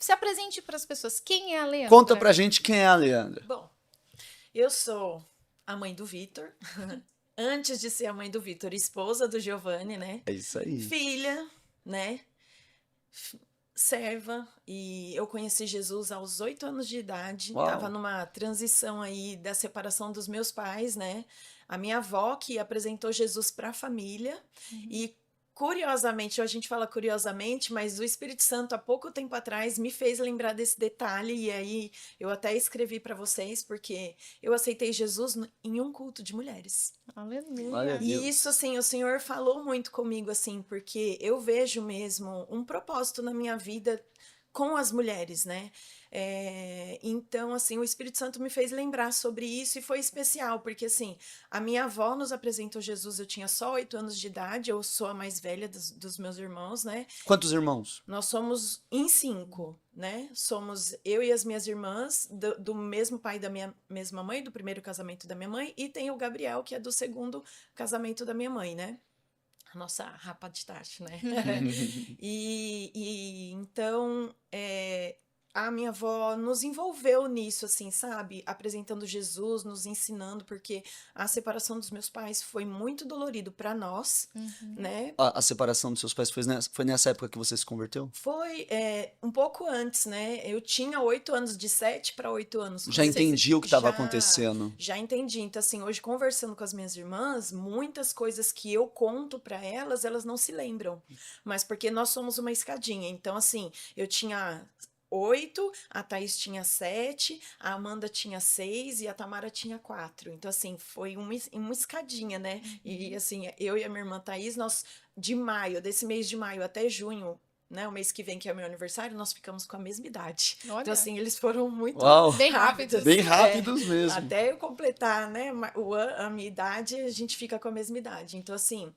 se apresente para as pessoas. Quem é a Conta Leandra? pra gente quem é a Leandra. Bom, eu sou a mãe do Vitor. Antes de ser a mãe do Vitor, esposa do Giovanni, né? É isso aí. Filha, né? Serva. E eu conheci Jesus aos 8 anos de idade. Tava Uau. numa transição aí da separação dos meus pais, né? A minha avó que apresentou Jesus para a família. E curiosamente, a gente fala curiosamente, mas o Espírito Santo há pouco tempo atrás me fez lembrar desse detalhe e aí eu até escrevi para vocês porque eu aceitei Jesus em um culto de mulheres. Glória a Aleluia. E isso, Deus. assim, o Senhor falou muito comigo, assim, porque eu vejo mesmo um propósito na minha vida com as mulheres, né? Então, assim, o Espírito Santo me fez lembrar sobre isso e foi especial, porque, assim, a minha avó nos apresentou Jesus, eu tinha só 8 anos de idade, eu sou a mais velha dos meus irmãos, né? Quantos irmãos? Nós somos em 5, né? Somos eu e as minhas irmãs, do mesmo pai da minha mesma mãe, do primeiro casamento da minha mãe, e tem o Gabriel, que é do segundo casamento da minha mãe, né? A nossa rapa de tacho, né? E então, a minha avó nos envolveu nisso, assim, sabe? Apresentando Jesus, nos ensinando, porque a separação dos meus pais foi muito dolorido para nós, né? A separação dos seus pais foi nessa época que você se converteu? Foi um pouco antes, né? Eu tinha 8 anos, de 7 para 8 anos. Já entendi o que estava Já, acontecendo. já entendi. Então, assim, hoje conversando com as minhas irmãs, muitas coisas que eu conto para elas, elas não se lembram. Mas porque nós somos uma escadinha. Então, assim, eu tinha 8, a Thaís tinha 7, a Amanda tinha 6 e a Tamara tinha 4. Então, assim, foi uma escadinha, né? E, assim, eu e a minha irmã Thaís, nós, de maio, desse mês de maio até junho, né, o mês que vem, que é o meu aniversário, nós ficamos com a mesma idade. Olha. Então, assim, eles foram muito Uau. Bem rápidos. rápidos. Bem rápidos mesmo. Até eu completar, né, a minha idade, a gente fica com a mesma idade. Então, assim,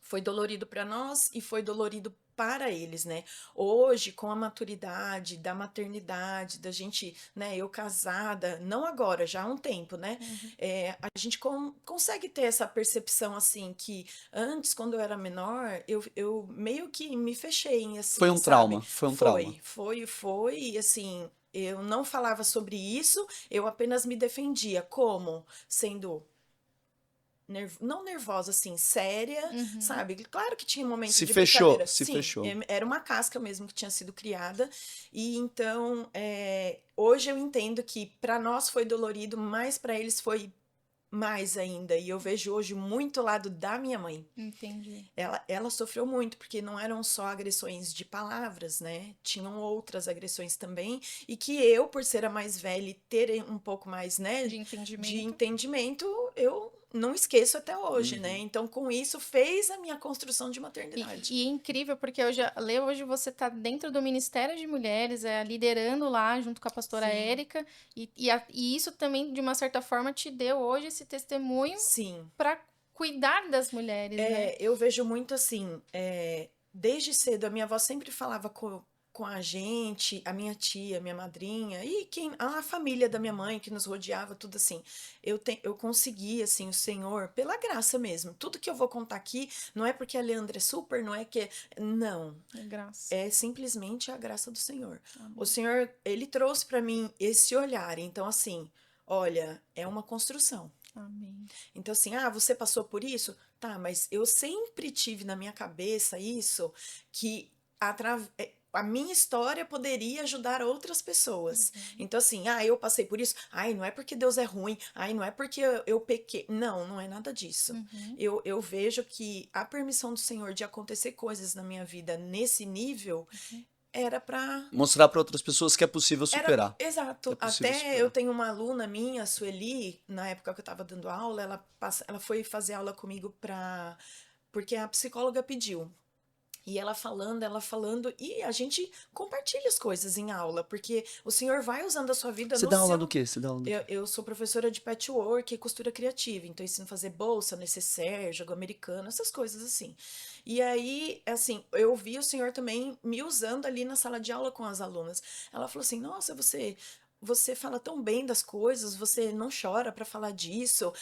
foi dolorido para nós e foi dolorido para eles, né? Hoje, com a maturidade da maternidade, da gente, né, eu casada, não agora, já há um tempo, né? A gente consegue ter essa percepção, assim, que antes, quando eu era menor, eu meio que me fechei, assim, Foi um sabe? trauma, foi um trauma. Foi, e assim, eu não falava sobre isso, eu apenas me defendia, como? Sendo não nervosa, assim, séria, sabe? Claro que tinha momentos Se de fechou, brincadeira. se Sim, fechou. era uma casca mesmo que tinha sido criada. E então, hoje eu entendo que para nós foi dolorido, mas para eles foi mais ainda. E eu vejo hoje muito o lado da minha mãe. Entendi. Ela sofreu muito, porque não eram só agressões de palavras, né? Tinham outras agressões também. E que eu, por ser a mais velha e ter um pouco mais, né, De entendimento. de entendimento, eu não esqueço até hoje, né? Então, com isso, fez a minha construção de maternidade. E é incrível, porque hoje você está dentro do Ministério de Mulheres, liderando lá junto com a pastora Sim. Érica, e isso também, de uma certa forma, te deu hoje esse testemunho Sim. para cuidar das mulheres, né? Eu vejo muito assim, desde cedo, a minha avó sempre falava com a gente, a minha tia, a minha madrinha, e a família da minha mãe que nos rodeava, tudo assim. Eu consegui, assim, o Senhor, pela graça mesmo. Tudo que eu vou contar aqui, não é porque a Leandra é super, não é que. Não. É graça. É simplesmente a graça do Senhor. O Senhor, ele trouxe para mim esse olhar. Então, assim, olha, é uma construção. Amém. Então, assim, você passou por isso? Tá, mas eu sempre tive na minha cabeça isso, que a minha história poderia ajudar outras pessoas. Então, assim, eu passei por isso. Não é porque Deus é ruim. Não é porque eu pequei. Não, não é nada disso. Eu vejo que a permissão do Senhor de acontecer coisas na minha vida nesse nível era para Mostrar para outras pessoas que é possível superar. Exato. É possível Até superar. eu tenho uma aluna minha, a Sueli, na época que eu estava dando aula, ela foi fazer aula comigo porque a psicóloga pediu. E ela falando, e a gente compartilha as coisas em aula, porque o Senhor vai usando a sua vida Você no dá aula seu... do quê? Você dá aula do quê? Eu sou professora de patchwork e costura criativa, então eu ensino a fazer bolsa, necessaire, jogo americano, essas coisas assim. E aí, assim, eu vi o Senhor também me usando ali na sala de aula com as alunas. Ela falou assim, nossa, você você fala tão bem das coisas, você não chora para falar disso,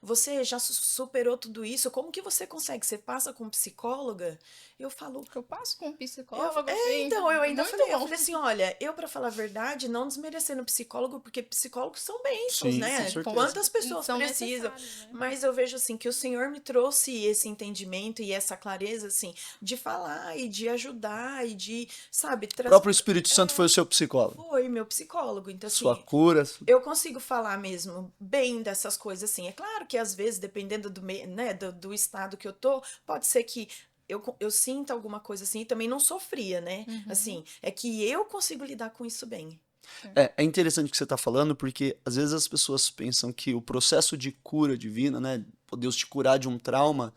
você já superou tudo isso, como que você consegue? Você passa com psicóloga? Eu falo, Eu passo com um psicólogo, então, eu ainda muito falei, eu bom. falei assim, olha, eu para falar a verdade, não desmerecendo psicólogo, porque psicólogos são bênçãos, Sim, com né? certeza. Quantas pessoas São precisam, necessários, né? mas eu vejo assim que o Senhor me trouxe esse entendimento e essa clareza assim de falar e de ajudar e de, sabe, O próprio Espírito Santo foi o seu psicólogo. foi meu psicólogo. Então Sua assim, cura. eu consigo falar mesmo bem dessas coisas assim. É claro que às vezes, dependendo né, do estado que eu tô, pode ser que eu sinta alguma coisa assim e também não sofria, né? Assim, é que eu consigo lidar com isso bem. É interessante o que você está falando, porque às vezes as pessoas pensam que o processo de cura divina, né? Deus te curar de um trauma,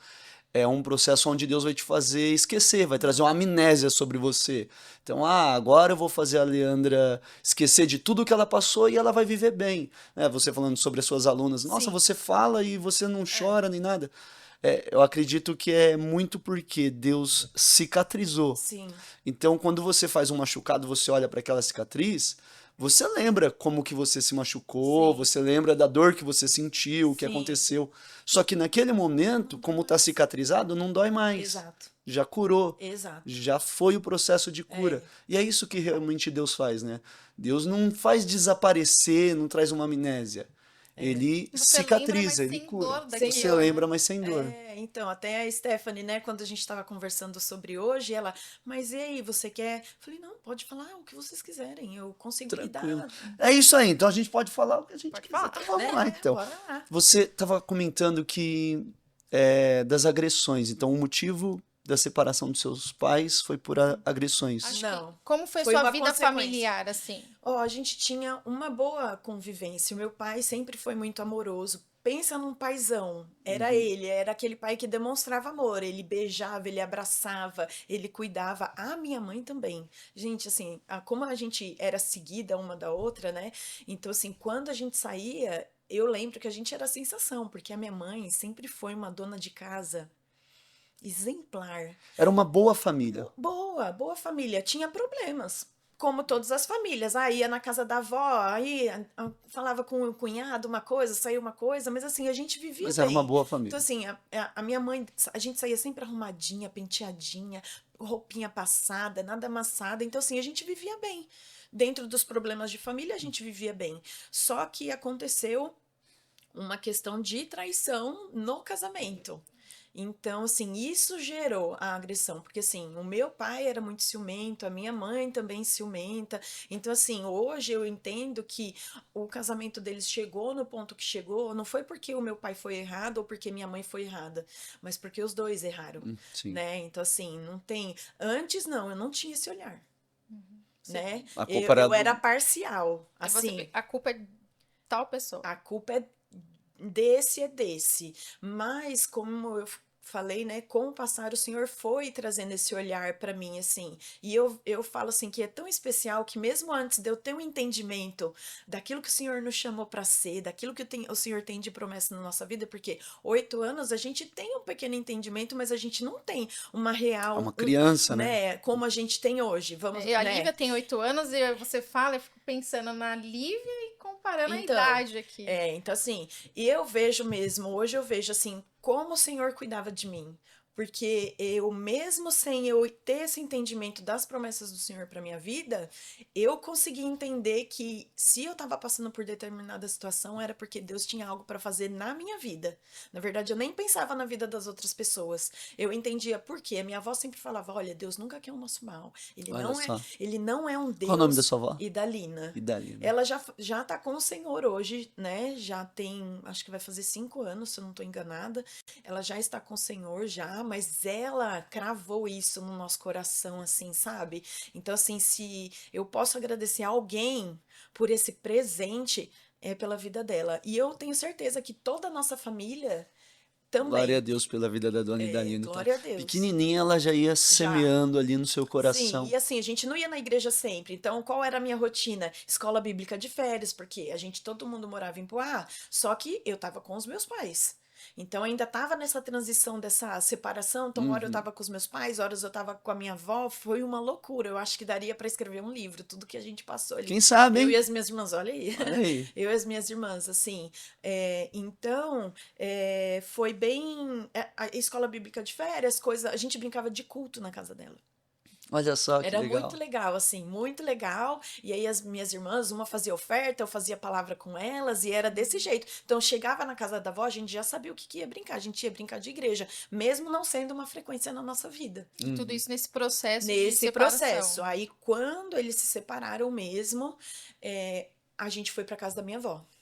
é um processo onde Deus vai te fazer esquecer, vai trazer uma amnésia sobre você. Então, agora eu vou fazer a Leandra esquecer de tudo que ela passou e ela vai viver bem. Né? Você falando sobre as suas alunas, nossa, Sim, você fala e você não é, chora nem nada. Eu acredito que é muito porque Deus cicatrizou. sim, Então, quando você faz um machucado, você olha para aquela cicatriz, você lembra como que você se machucou, sim, você lembra da dor que você sentiu, o que sim, aconteceu. Só que naquele momento, não dói como está mais. cicatrizado, não dói mais. Exato, Já curou. exato. Já foi o processo de cura. É, E é isso que realmente Deus faz, né? Deus não faz desaparecer, não traz uma amnésia. Ele Você lembra, mas cicatriza, ele sem cura. dor sem Você daquilo, dor. né? lembra, mas sem dor. Então, até a Stephanie, né, quando a gente estava conversando sobre hoje, ela, mas e aí, você quer? Eu falei, não, pode falar o que vocês quiserem, eu consigo Tranquilo. lidar, É isso aí. Então a gente pode falar o que a gente Pode quiser. falar. Então vamos lá, né? então. Bora lá. Você estava comentando que das agressões. Então o motivo da separação dos seus pais foi por agressões. Acho que, Não, como foi foi sua uma vida consequência. familiar, assim? Ó, a gente tinha uma boa convivência. O meu pai sempre foi muito amoroso. Pensa num paizão. Era Uhum. ele, era aquele pai que demonstrava amor. Ele beijava, ele abraçava, ele cuidava. A minha mãe também. Gente, assim, como a gente era seguida uma da outra, né? Então, assim, quando a gente saía, eu lembro que a gente era a sensação, porque a minha mãe sempre foi uma dona de casa exemplar. Era uma boa família. Boa, boa família. Tinha problemas, como todas as famílias. Aí ia na casa da avó, aí falava com o cunhado uma coisa, saiu uma coisa, mas assim, a gente vivia Mas era uma bem. boa Então, família. assim, a minha mãe, a gente saía sempre arrumadinha, penteadinha, roupinha passada, nada amassada. Então, assim, a gente vivia bem. Dentro dos problemas de família, a gente vivia bem. Só que aconteceu uma questão de traição no casamento. Então, assim, isso gerou a agressão, porque assim, o meu pai era muito ciumento, a minha mãe também ciumenta. Então, assim, hoje eu entendo que o casamento deles chegou no ponto que chegou, não foi porque o meu pai foi errado ou porque minha mãe foi errada, mas porque os dois erraram, Sim. né? Então, assim, não tem. Antes, não, eu não tinha esse olhar, né? A Eu, culpa era eu era do. parcial, E você, assim. a culpa é de tal pessoa. A culpa é desse. Mas, como eu falei, né, com o passar o Senhor foi trazendo esse olhar para mim, assim. E eu falo assim que é tão especial que mesmo antes de eu ter um entendimento daquilo que o Senhor nos chamou para ser, daquilo que o Senhor tem de promessa na nossa vida, porque 8 anos a gente tem um pequeno entendimento, mas a gente não tem uma É uma real, criança, né? né, como a gente tem hoje. Vamos, A né? Lívia tem 8 anos e você fala, eu fico pensando na Lívia e comparando a Então, idade aqui. então assim, e eu vejo mesmo, hoje eu vejo assim, como o Senhor cuidava de mim. Porque eu, mesmo sem eu ter esse entendimento das promessas do Senhor para minha vida, eu consegui entender que se eu estava passando por determinada situação, era porque Deus tinha algo para fazer na minha vida. Na verdade, eu nem pensava na vida das outras pessoas. Eu entendia por quê. A minha avó sempre falava: olha, Deus nunca quer o nosso mal. Olha só. Ele não é um Qual o nome da Deus. sua avó? Idalina. E dali, né? Ela já tá com o Senhor hoje, né? Já tem, acho que vai fazer 5 anos, se eu não tô enganada. Ela já está com o Senhor já, mas ela cravou isso no nosso coração, assim, sabe? Então, assim, se eu posso agradecer a alguém por esse presente, é pela vida dela. E eu tenho certeza que toda a nossa família Glória a também. Deus pela vida da dona Idalina. Então, Glória a Deus. pequenininha ela já ia Já. semeando ali no seu Sim, coração. e assim, a gente não ia na igreja sempre. Então, qual era a minha rotina? Escola bíblica de férias, porque a gente, todo mundo morava em Poá, só que eu tava com os meus pais. Então ainda estava nessa transição dessa separação, então hora eu Uhum. estava com os meus pais, horas eu estava com a minha avó, foi uma loucura. Eu acho que daria para escrever um livro, tudo que a gente passou ali. Quem sabe, Eu e hein? as minhas irmãs, olha aí. Olha aí. Eu e as minhas irmãs, assim. Então, foi bem. A escola bíblica de férias, coisa. A gente brincava de culto na casa dela. Olha só que Era muito legal. legal, assim, muito legal. E aí as minhas irmãs, uma fazia oferta, eu fazia palavra com elas, e era desse jeito. Então chegava na casa da avó, a gente já sabia o que, que ia brincar. A gente ia brincar de igreja, mesmo não sendo uma frequência na nossa vida. E tudo Uhum. isso nesse processo de Nesse processo. separação. Aí, quando eles se separaram mesmo, a gente foi para casa da minha avó.